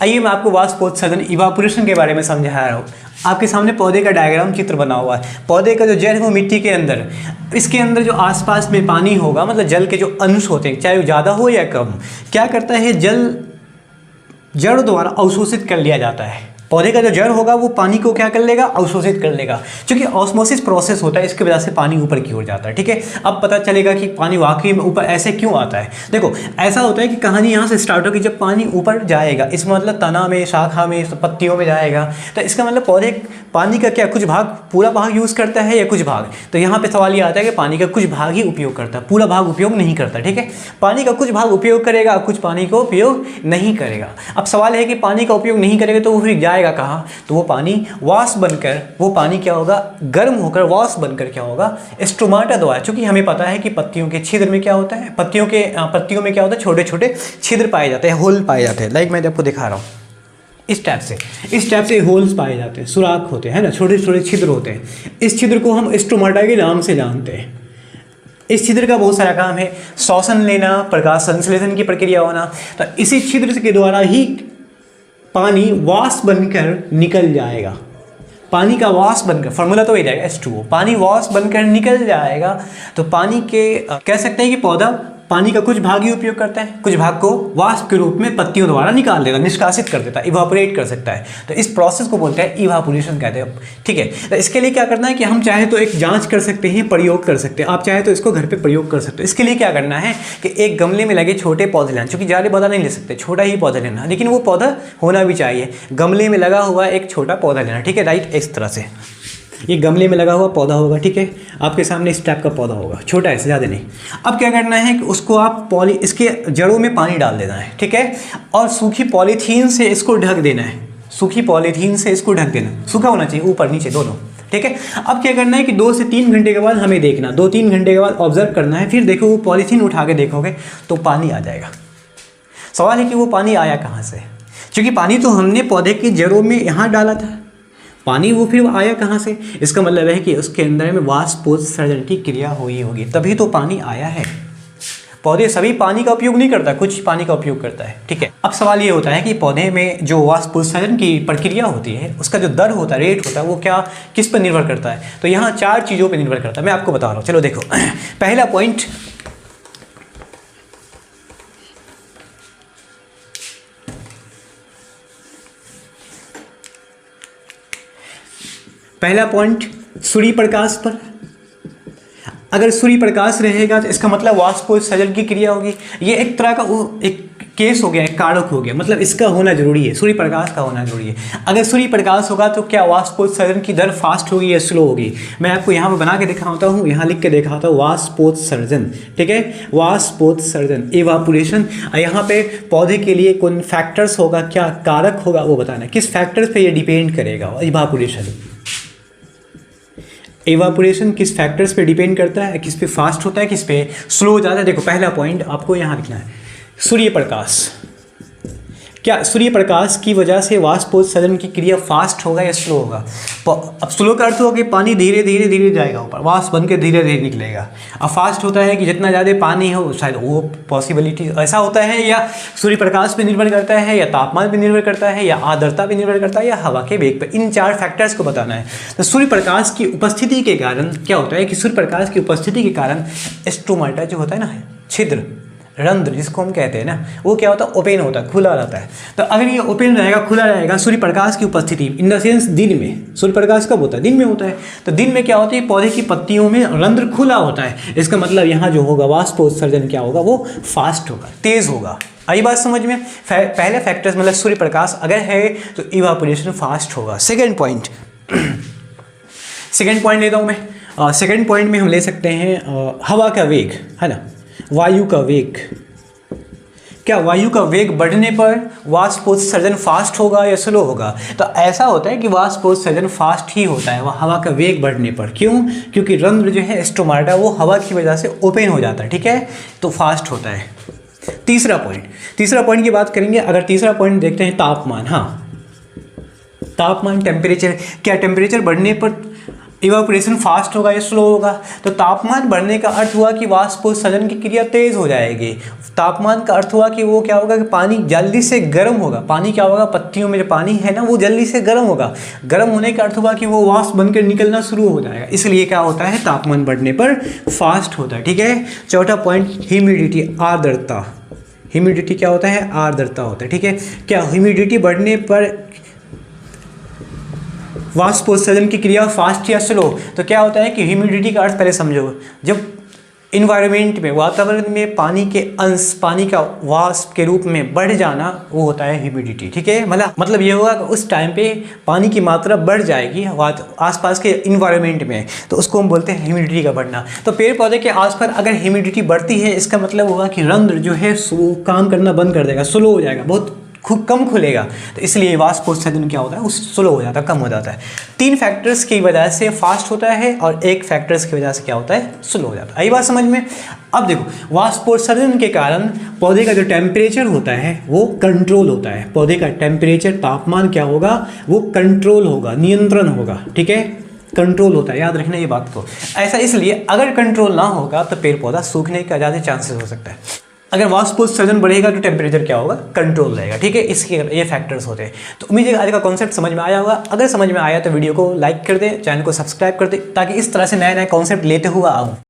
आइए मैं आपको वाष्पोत्सर्जन इवापोरेशन के बारे में समझा रहा हूँ। आपके सामने पौधे का डायग्राम चित्र बना हुआ है। पौधे का जो जड़ है वो मिट्टी के अंदर, इसके अंदर जो आसपास में पानी होगा, मतलब जल के जो अंश होते हैं, चाहे वो ज़्यादा हो या कम, क्या करता है, जल जड़ द्वारा अवशोषित कर लिया जाता है। पौधे का जो जड़ होगा वो पानी को क्या कर लेगा, अवशोषित कर लेगा। क्योंकि ऑस्मोसिस प्रोसेस होता है, इसकी वजह से पानी ऊपर की ओर जाता है। ठीक है, अब पता चलेगा कि पानी वाकई में ऊपर ऐसे क्यों आता है। देखो ऐसा होता है कि कहानी यहाँ से स्टार्ट होगी, जब पानी ऊपर जाएगा, इसका मतलब तना में, शाखा में, पत्तियों में जाएगा, तो इसका मतलब पौधे पानी का क्या कुछ भाग, पूरा भाग यूज़ करता है या कुछ भाग। तो यहाँ पे सवाल ये आता है कि पानी का कुछ भाग ही उपयोग करता है, पूरा भाग उपयोग नहीं करता। ठीक है, पानी का कुछ भाग उपयोग करेगा, कुछ पानी को उपयोग नहीं करेगा। अब सवाल है कि पानी का उपयोग नहीं करेगा तो वो फिर जाएगा कहाँ, तो वो पानी वाष्प बनकर, वो पानी क्या होगा, गर्म होकर वाष्प बनकर क्या होगा, स्टोमाटा द्वारा। क्योंकि हमें पता है कि पत्तियों के छिद्र में क्या होता है, पत्तियों में क्या होता है, छोटे छोटे छिद्र पाए जाते हैं, होल पाए जाते हैं। लाइक मैं आपको दिखा रहा हूँ, इस टाइप से होल्स पाए जाते हैं, सुराख होते हैं ना, छोटे छोटे छिद्र होते हैं। इस छिद्र को हम स्टोमाटा के नाम से जानते हैं। इस छिद्र का बहुत सारा काम है, श्वसन लेना, प्रकाश संश्लेषण की प्रक्रिया होना। तो इसी छिद्र के द्वारा ही पानी वाष्प बनकर निकल जाएगा। पानी का वाष्प बनकर, फॉर्मूला तो वही रहेगा H2O, पानी वाष्प बनकर निकल जाएगा। तो पानी के कह सकते हैं कि पौधा पानी का कुछ भाग ही उपयोग करता है, कुछ भाग को वाष्प के रूप में पत्तियों द्वारा निकाल देता, निष्कासित कर देता है, इवापोरेट कर सकता है। तो इस प्रोसेस को बोलते हैं इवापोरेशन कहते हैं। ठीक है, तो इसके लिए क्या करना है कि हम चाहे तो एक जांच कर सकते हैं, प्रयोग कर सकते हैं। आप चाहे तो इसको घर पे प्रयोग कर सकते हो। इसके लिए क्या करना है कि एक गमले में लगे छोटे पौधे लेना, क्योंकि ज़्यादा पौधा नहीं ले सकते, छोटा ही पौधा लेना, लेकिन वो पौधा होना भी चाहिए। गमले में लगा हुआ एक छोटा पौधा लेना। ठीक है, राइट, इस तरह से ये गमले में लगा हुआ पौधा होगा। ठीक है, आपके सामने इस टाइप का पौधा होगा, छोटा है, ज़्यादा नहीं। अब क्या करना है कि उसको आप इसके जड़ों में पानी डाल देना है। ठीक है, और सूखी पॉलीथीन से इसको ढक देना है, सूखी पॉलीथीन से इसको ढक देना, सूखा होना चाहिए, ऊपर नीचे दोनों। ठीक है, अब क्या करना है कि 2 से 3 घंटे के बाद हमें देखना, 2-3 घंटे के बाद ऑब्जर्व करना है। फिर देखो वो पॉलीथीन उठा के देखोगे तो पानी आ जाएगा। सवाल है कि वो पानी आया कहाँ से, क्योंकि पानी तो हमने पौधे की जड़ों में यहाँ डाला था, पानी वो फिर आया कहाँ से। इसका मतलब है कि उसके अंदर में वाष्पोत्सर्जन की क्रिया हुई होगी, तभी तो पानी आया है। पौधे सभी पानी का उपयोग नहीं करता, कुछ पानी का उपयोग करता है। ठीक है, अब सवाल ये होता है कि पौधे में जो वाष्पोत्सर्जन की प्रक्रिया होती है, उसका जो दर होता है, रेट होता है, वो क्या किस पर निर्भर करता है। तो यहाँ 4 चीज़ों पर निर्भर करता है, मैं आपको बता रहा हूँ। चलो देखो, पहला पॉइंट, सूर्य प्रकाश पर। अगर सूर्य प्रकाश रहेगा तो इसका मतलब वाष्पोत्सर्जन की क्रिया होगी। ये एक तरह का एक केस हो गया, एक कारक हो गया, मतलब इसका होना जरूरी है, सूर्य प्रकाश का होना जरूरी है। अगर सूर्य प्रकाश होगा तो क्या वाष्पोत्सर्जन की दर फास्ट होगी या स्लो होगी। मैं आपको यहाँ पर बना के दिखाता हूँ, यहाँ लिख के दिखाता हूँ, वाष्पोत्सर्जन। ठीक है, वाष्पोत्सर्जन, इवापोरेशन। यहाँ पे पौधे के लिए कौन फैक्टर्स होगा, क्या कारक होगा, वो बताना, किस फैक्टर्स पे ये डिपेंड करेगा। इवापोरेशन किस फैक्टर्स पे डिपेंड करता है, किस पे फास्ट होता है, किस पे स्लो हो जाता है। देखो पहला पॉइंट आपको यहाँ लिखना है, सूर्य प्रकाश। क्या सूर्य प्रकाश की वजह से वाष्पोत्सर्जन की क्रिया फास्ट होगा या स्लो होगा। अब स्लो का अर्थ होगा कि पानी धीरे धीरे जाएगा ऊपर, वाष्प बन के धीरे धीरे निकलेगा। अब फास्ट होता है कि जितना ज़्यादा पानी हो, शायद वो पॉसिबिलिटी ऐसा होता है, या सूर्य प्रकाश पे निर्भर करता है, या तापमान पे निर्भर करता है, या आर्द्रता पे निर्भर करता है, या हवा के वेग पर। इन 4 फैक्टर्स को बताना है। तो सूर्य प्रकाश की उपस्थिति के कारण क्या होता है कि सूर्य प्रकाश की उपस्थिति के कारण स्टोमाटा जो होता है ना, छिद्र, रंध्र जिसको हम कहते हैं ना, वो क्या होता है, ओपन होता है, खुला रहता है। तो अगर ये ओपन रहेगा, खुला रहेगा सूर्य प्रकाश की उपस्थिति, इन द सेंस दिन में, सूर्य प्रकाश कब होता है, दिन में होता है। तो दिन में क्या होता है, पौधे की पत्तियों में रंध्र खुला होता है। इसका मतलब यहाँ जो होगा वाष्पोत्सर्जन क्या होगा, वो फास्ट होगा, तेज होगा। आई बात समझ में। पहले फैक्टर्स मतलब सूर्य प्रकाश अगर है तो इवापोरेशन फास्ट होगा। सेकेंड पॉइंट लेता हूँ मैं। सेकेंड पॉइंट में हम ले सकते हैं हवा का वेग, है ना, वायु का वेग। क्या वायु का वेग बढ़ने पर वाष्पोत्सर्जन फास्ट होगा या स्लो होगा। तो ऐसा होता है कि वाष्पोत्सर्जन फास्ट ही होता है, वह हवा का वेग बढ़ने पर। क्यों, क्योंकि रंध्र जो है स्टोमाटा, वो हवा की वजह से ओपन हो जाता है। ठीक है, तो फास्ट होता है। तीसरा पॉइंट की बात करेंगे। अगर तीसरा पॉइंट देखते हैं, तापमान। हाँ, तापमान, टेम्परेचर। क्या टेम्परेचर बढ़ने पर इवापोरेशन फास्ट होगा या स्लो होगा? तो तापमान बढ़ने का अर्थ हुआ कि वाष्पोत्सर्जन की क्रिया तेज हो जाएगी। तापमान का अर्थ हुआ कि वो क्या होगा कि पानी जल्दी से गर्म होगा। पानी क्या होगा, पत्तियों में जो पानी है ना वो जल्दी से गर्म होगा। गर्म होने का अर्थ हुआ कि वो वाष्प बनकर निकलना शुरू हो जाएगा। इसलिए क्या होता है, तापमान बढ़ने पर फास्ट होता है। ठीक है। चौथा पॉइंट, ह्यूमिडिटी, आर्द्रता। ह्यूमिडिटी क्या होता है, आर्द्रता होता है। ठीक है। क्या ह्यूमिडिटी बढ़ने पर वाष्पोत्सर्जन की क्रिया फास्ट या स्लो? तो क्या होता है कि ह्यूमिडिटी का अर्थ पहले समझो। जब इन्वायरमेंट में, वातावरण में पानी के अंश, पानी का वाष्प के रूप में बढ़ जाना, वो होता है ह्यूमिडिटी। ठीक है। मतलब ये होगा कि उस टाइम पे पानी की मात्रा बढ़ जाएगी आसपास के इन्वायरमेंट में, तो उसको हम बोलते हैं ह्यूमिडिटी का बढ़ना। तो पेड़ पौधे के आसपास अगर ह्यूमिडिटी बढ़ती है, इसका मतलब होगा कि रंध्र जो है वो काम करना बंद कर देगा, स्लो हो जाएगा, बहुत कम खुलेगा। तो इसलिए वाष्पोत्सर्जन क्या होता है, वो स्लो हो जाता है, कम हो जाता है। 3 फैक्टर्स की वजह से फास्ट होता है और 1 फैक्टर्स की वजह से क्या होता है, स्लो हो जाता है। आई बात समझ में? अब देखो, वाष्पोत्सर्जन के कारण पौधे का जो टेम्परेचर होता है वो कंट्रोल होता है। पौधे का टेम्परेचर, तापमान क्या होगा, वो कंट्रोल होगा, नियंत्रण होगा। ठीक है। कंट्रोल होता है, याद रखना ये बात को। ऐसा इसलिए, अगर कंट्रोल ना होगा तो पेड़ पौधा सूखने का ज़्यादा चांसेस हो सकता है। अगर वाष्पोत्सर्जन बढ़ेगा तो टेम्परेचर क्या होगा, कंट्रोल रहेगा। ठीक है। इसके ये फैक्टर्स होते हैं। तो उम्मीद है आज का कॉन्सेप्ट समझ में आया होगा। अगर समझ में आया तो वीडियो को लाइक कर दे, चैनल को सब्सक्राइब कर दे, ताकि इस तरह से नए नए कॉन्सेप्ट लेते हुए आऊँ।